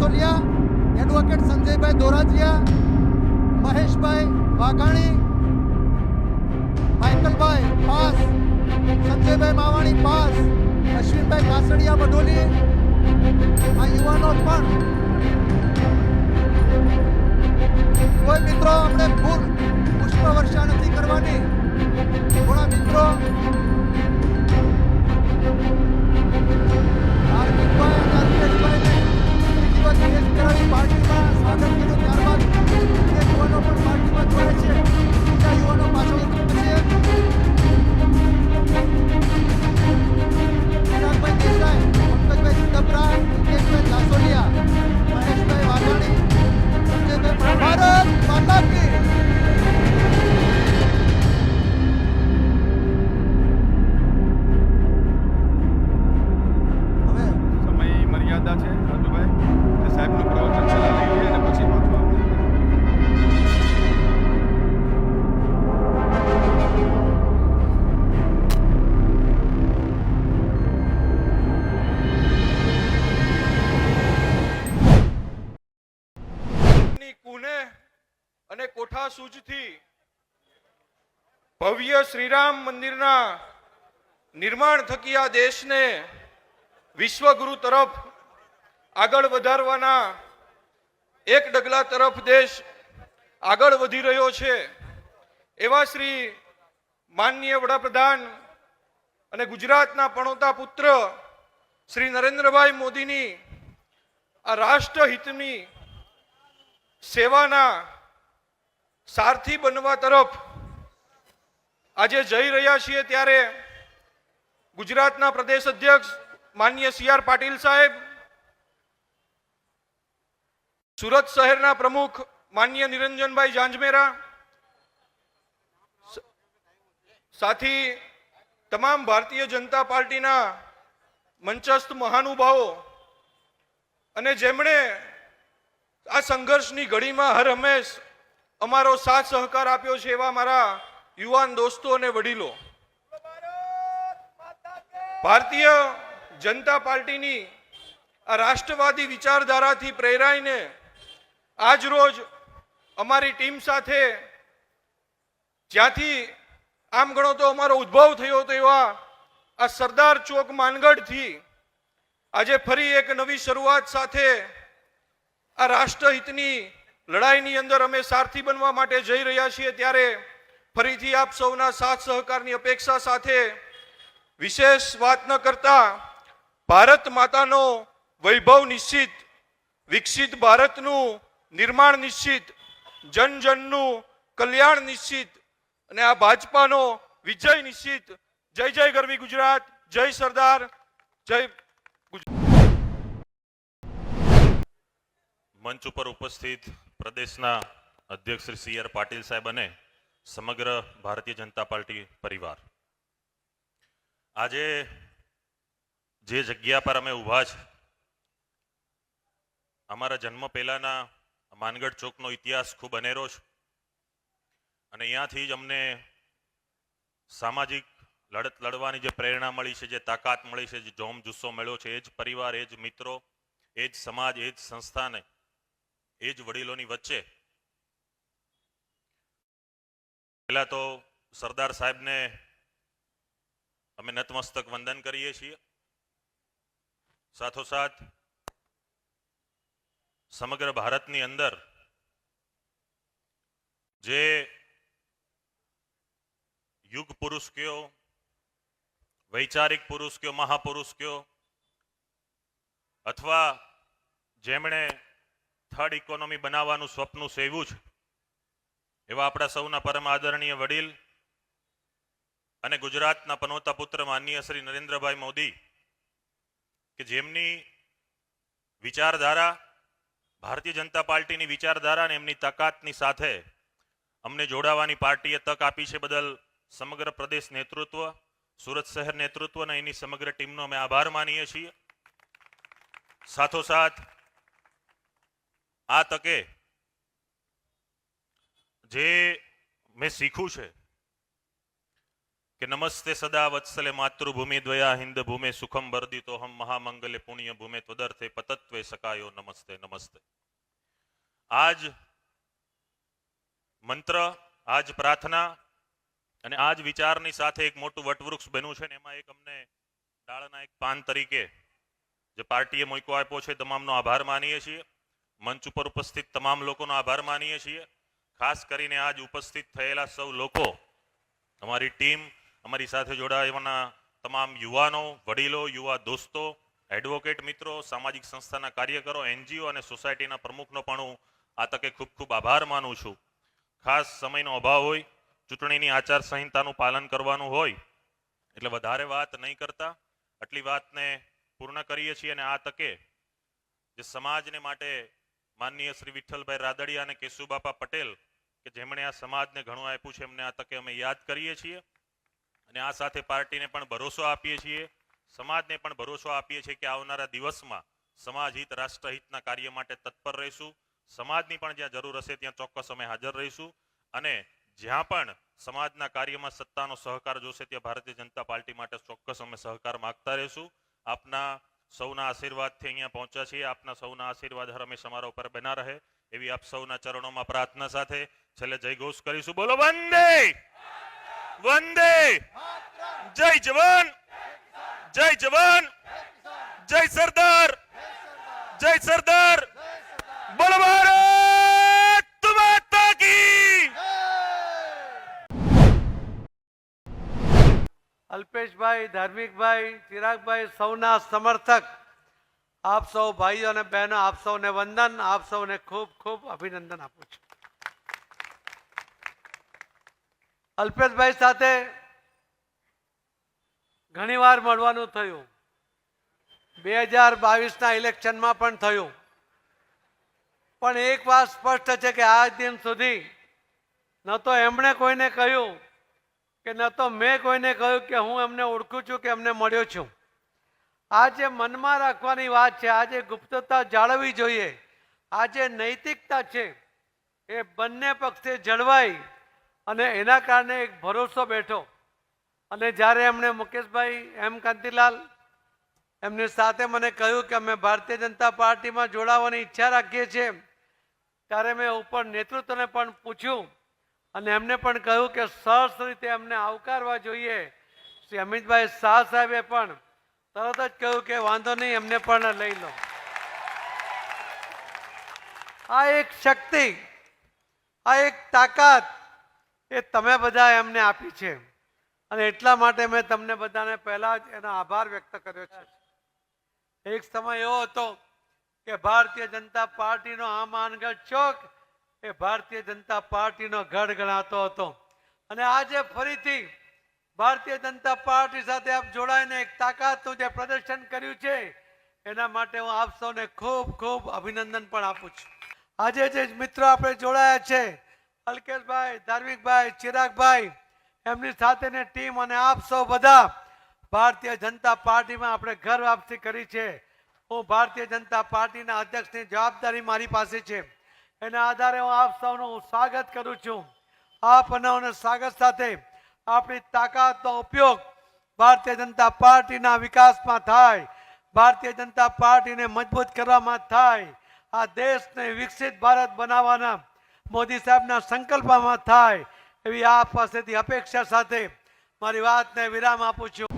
જાસોલિયા, advocate સંજયભાઈ દોરાજીયા, મહેશભાઈ Vaghani, માઇકલભાઈ pass, સંજયભાઈ Mavani pass, અશ્વિનભાઈ કાસડિયા બડોલી, આ યુવાનો પણ કોઈ મિત્રો આપણે ફૂલ પુષ્પ વર્ષા નથી કરવાની. થોડા મિત્રો હાર્દિકભાઈ અને અલ્પેશભાઈને બીજી વાર કેસ કરાવી પાર્ટીમાં સ્વાગત કર્યું. ત્યારબાદ અન્ય યુવાનો પણ પાર્ટીમાં જોડાય છે. બીજા યુવાનો પાછળ છે. ચિરાગભાઈ દેસાઈ, પંકજભાઈ સિદ્ધપરા, હિતેશભાઈ જાસોલિયા, મહેશભાઈ વાઘાણી, સંજયભાઈ ભારત માતા કી. છે રાજુભાઈ સાહેબનું પ્રવચન પહેલા લઈ લઈએ અને પછી પાછું કુને અને કોઠા સૂજથી ભવ્ય શ્રીરામ મંદિરના નિર્માણ થકી આ દેશને વિશ્વગુરુ તરફ આગળ વધારવાના એક ડગલા તરફ દેશ આગળ વધી રહ્યો છે. એવા શ્રી માનનીય વડાપ્રધાન અને ગુજરાતના પણોતા પુત્ર શ્રી નરેન્દ્રભાઈ મોદીની આ રાષ્ટ્રહિતની સેવાના સારથી બનવા તરફ આજે જઈ રહ્યા છીએ. ત્યારે ગુજરાતના પ્રદેશ અધ્યક્ષ માનનીય CR પાટીલ સાહેબ, સુરત શહેરના પ્રમુખ માનનીય નિરંજનભાઈ જાંજમેરા, સાથી તમામ ભારતીય જનતા પાર્ટીના મંચસ્થ મહાનુભાવો અને જેમણે આ સંઘર્ષની ઘડીમાં હર હંમેશ અમારો સાથ સહકાર આપ્યો છે એવા મારા યુવાન દોસ્તો અને વડીલો, ભારતીય જનતા પાર્ટીની આ રાષ્ટ્રવાદી વિચારધારાથી પ્રેરાઈને આજ રોજ અમારી ટીમ સાથે જ્યાંથી આમ ગણો તો અમારો ઉદ્ભવ થયો હતો એવા આ સરદાર ચોક માનગઢથી આજે ફરી એક નવી શરૂઆત સાથે આ રાષ્ટ્રહિતની લડાઈની અંદર અમે સારથી બનવા માટે જઈ રહ્યા છીએ. ત્યારે ફરીથી આપ સૌના સાથ સહકારની અપેક્ષા સાથે વિશેષ વાત ન કરતા ભારત માતાનો વૈભવ નિશ્ચિત, વિકસિત ભારતનું નિર્માણ નિશ્ચિત, જન જનનું કલ્યાણ નિશ્ચિત અને આ ભાજપાનો વિજય નિશ્ચિત. જય જય ગરવી ગુજરાત, જય સરદાર, જય મંચ ઉપર ઉપસ્થિત પ્રદેશના અધ્યક્ષ શ્રી CR પાટીલ સાહેબ અને સમગ્ર ભારતીય જનતા પાર્ટી પરિવાર, આજે જે જગ્યા પર અમે ઊભા છે, અમારા જન્મ પહેલાના માનગઢ ચોકનો ઇતિહાસ ખૂબ અનેરો છે અને અહીંયાથી જ અમને સામાજિક લડત લડવાની જે પ્રેરણા મળી છે, જે તાકાત મળી છે, જે જોમ જુસ્સો મળ્યો છે, એ જ પરિવાર, એ જ મિત્રો, એ જ સમાજ, એ જ સંસ્થાને, એ જ વડીલોની વચ્ચે પહેલા તો સરદાર સાહેબને અમે નતમસ્તક વંદન કરીએ છીએ. સાથોસાથ સમગ્ર ભારતની અંદર જે યુગ પુરુષ કયો, વૈચારિક પુરુષ કયો, મહાપુરુષ કયો, અથવા જેમણે થર્ડ ઇકોનોમી બનાવવાનું સ્વપ્ન સેવ્યું છે એવા આપણા સૌના પરમ આદરણીય વડીલ અને ગુજરાતના પનોતા પુત્ર માનનીય શ્રી નરેન્દ્રભાઈ મોદી, કે જેમની વિચારધારા ભારતીય જનતા પાર્ટીની વિચારધારા અને એમની તાકાતની સાથે અમને જોડાવાની પાર્ટીએ તક આપી છે, બદલ સમગ્ર પ્રદેશ નેતૃત્વ, સુરત શહેર નેતૃત્વ અને એની સમગ્ર ટીમનો અમે આભાર માનીએ છીએ. સાથોસાથ આ તકે જે મેં શીખ્યું છે કે નમસ્તે સદા વત્સલે માતૃભૂમિ દ્વયા હિન્દ ભૂમે સુખમ વર્ધિતોહમ મહામંગલે પુણ્ય ભૂમે ત્વદર્થે પતત્વે સકાયો નમસ્તે નમસ્તે. આજ મંત્ર, આજ પ્રાર્થના અને આજ વિચારની સાથે એક મોટું વટવૃક્ષ બન્યું છે ને એમાં એક અમને ડાળના એક પાન તરીકે જે પાર્ટીએ મોકો આપ્યો છે તમામનો આભાર માનીએ છીએ. મંચ ઉપર ઉપસ્થિત તમામ લોકોનો આભાર માનીએ છીએ. ખાસ કરીને આજ ઉપસ્થિત થયેલા સૌ લોકો, અમારી ટીમ, અમારી સાથે જોડાયેલા તમામ યુવાનો, વડીલો, યુવા દોસ્તો, એડવોકેટ મિત્રો, સામાજિક સંસ્થાના કાર્યકરો, એનજીઓ અને સોસાયટીના પ્રમુખનો પણ હું આ તકે ખૂબ ખૂબ આભાર માનું છું. ખાસ સમયનો અભાવ હોય, ચૂંટણીની આચારસંહિતાનું પાલન કરવાનું હોય એટલે વધારે વાત નહીં કરતા આટલી વાતને પૂર્ણ કરીએ છીએ. અને આ તકે જે સમાજને માટે માનનીય શ્રી વિઠ્ઠલભાઈ રાદડિયા અને કેશુબાપા પટેલ કે જેમણે આ સમાજને ઘણું આપ્યું છે એમને આ તકે અમે યાદ કરીએ છીએ. અને આ સાથે પાર્ટીને પણ ભરોસો આપીએ છીએ, સમાજને પણ ભરોસો આપીએ છીએ કે આવનારા દિવસમાં સમાજ હિત, રાષ્ટ્રહિતના કાર્ય માટે તત્પર રહીશું. સમાજની પણ જ્યાં જરૂર હશે ત્યાં ચોક્કસ અમે હાજર રહીશું. અને જ્યાં પણ સમાજના કાર્યમાં સત્તાનો સહકાર જોશે ત્યાં ભારતીય જનતા પાર્ટી માટે ચોક્કસ અમે સહકાર માંગતા રહીશું. આપના સૌના આશીર્વાદથી અહીંયા પહોંચ્યા છીએ. આપના સૌના આશીર્વાદ હર હંમેશા અમારા ઉપર બના રહે એવી આપ સૌના ચરણોમાં પ્રાર્થના સાથે છેલ્લે જય ઘોષ કરીશું. બોલો વંદે વંદે, જય જવાન, જય જવાન, જય સરદાર, જય સરદાર, બોલો ભારત માતા કી. અલ્પેશભાઈ, ધાર્મિકભાઈ, ચિરાગભાઈ, સૌના સમર્થક, આપ સૌ ભાઈઓ અને બહેનો, આપ સૌને વંદન, આપ સૌને ખૂબ ખૂબ અભિનંદન આપું છું. અલ્પેશભાઈ સાથે ઘણીવાર મળવાનું થયું, 2022ના ઇલેક્શનમાં પણ થયું. પણ એક વાત સ્પષ્ટ છે કે આજ દિન સુધી ન તો એમણે કોઈને કહ્યું કે ન તો મેં કોઈને કહ્યું કે હું એમને ઓળખું છું કે એમને મળ્યો છું. આ જે મનમાં રાખવાની વાત છે, આ જે ગુપ્તતા જાળવવી જોઈએ, આ જે નૈતિકતા છે એ બંને પક્ષે જળવાઈ અને એના કારણે એક ભરોસો બેઠો. અને જ્યારે એમણે મુકેશભાઈ એમ કાંતિલાલ એમની સાથે મને કહ્યું કે અમે ભારતીય જનતા પાર્ટીમાં જોડાવાની ઈચ્છા રાખીએ છીએ, ત્યારે મેં ઉપર નેતૃત્વને પણ પૂછ્યું અને એમને પણ કહ્યું કે સરસ રીતે એમને આવકારવા જોઈએ. શ્રી અમિતભાઈ શાહ સાહેબે પણ તરત જ કહ્યું કે વાંધો નહીં, એમને પણ લઈ લો. આ એક શક્તિ, આ એક તાકાત એ તમે બધા એમને આપી છે અને એટલા માટે મેં તમને બધાને પહેલા જ એનો આભાર વ્યક્ત કર્યો છે. એક સમય એવો હતો કે ભારતીય જનતા પાર્ટીનો આ માનગઢ ચોક એ ભારતીય જનતા પાર્ટીનો ગઢ ગણાતો હતો. અને આજે ફરીથી ભારતીય જનતા પાર્ટી સાથે આપ જોડાઈને એક તાકાતનું જે પ્રદર્શન કર્યું છે એના માટે હું આપ સૌને ખૂબ ખૂબ અભિનંદન પણ આપું છું. આજે જે મિત્રો આપણે જોડાયા છે, અલ્કેશભાઈ, ધાર્મિકભાઈ, ચિરાગભાઈ, એમની સાથેની ટીમ અને આપ સૌ બધા ભારતીય જનતા પાર્ટીમાં આપણે ઘર વાપસી કરી છે. હું ભારતીય જનતા પાર્ટીના અધ્યક્ષની જવાબદારી મારી પાસે છે. એના આધારે હું આપ સૌનું સ્વાગત કરું છું. આપ અને સ્વાગત સાથે આપણી તાકાતનો ઉપયોગ ભારતીય જનતા પાર્ટીના વિકાસમાં થાય, ભારતીય જનતા પાર્ટીને મજબૂત કરવામાં થાય, આ દેશને વિકસિત ભારત બનાવવાના મોદી સાહેબના સંકલ્પમાં થાય એવી આપ પાસેથી અપેક્ષા સાથે મારી વાતને વિરામ આપું છું.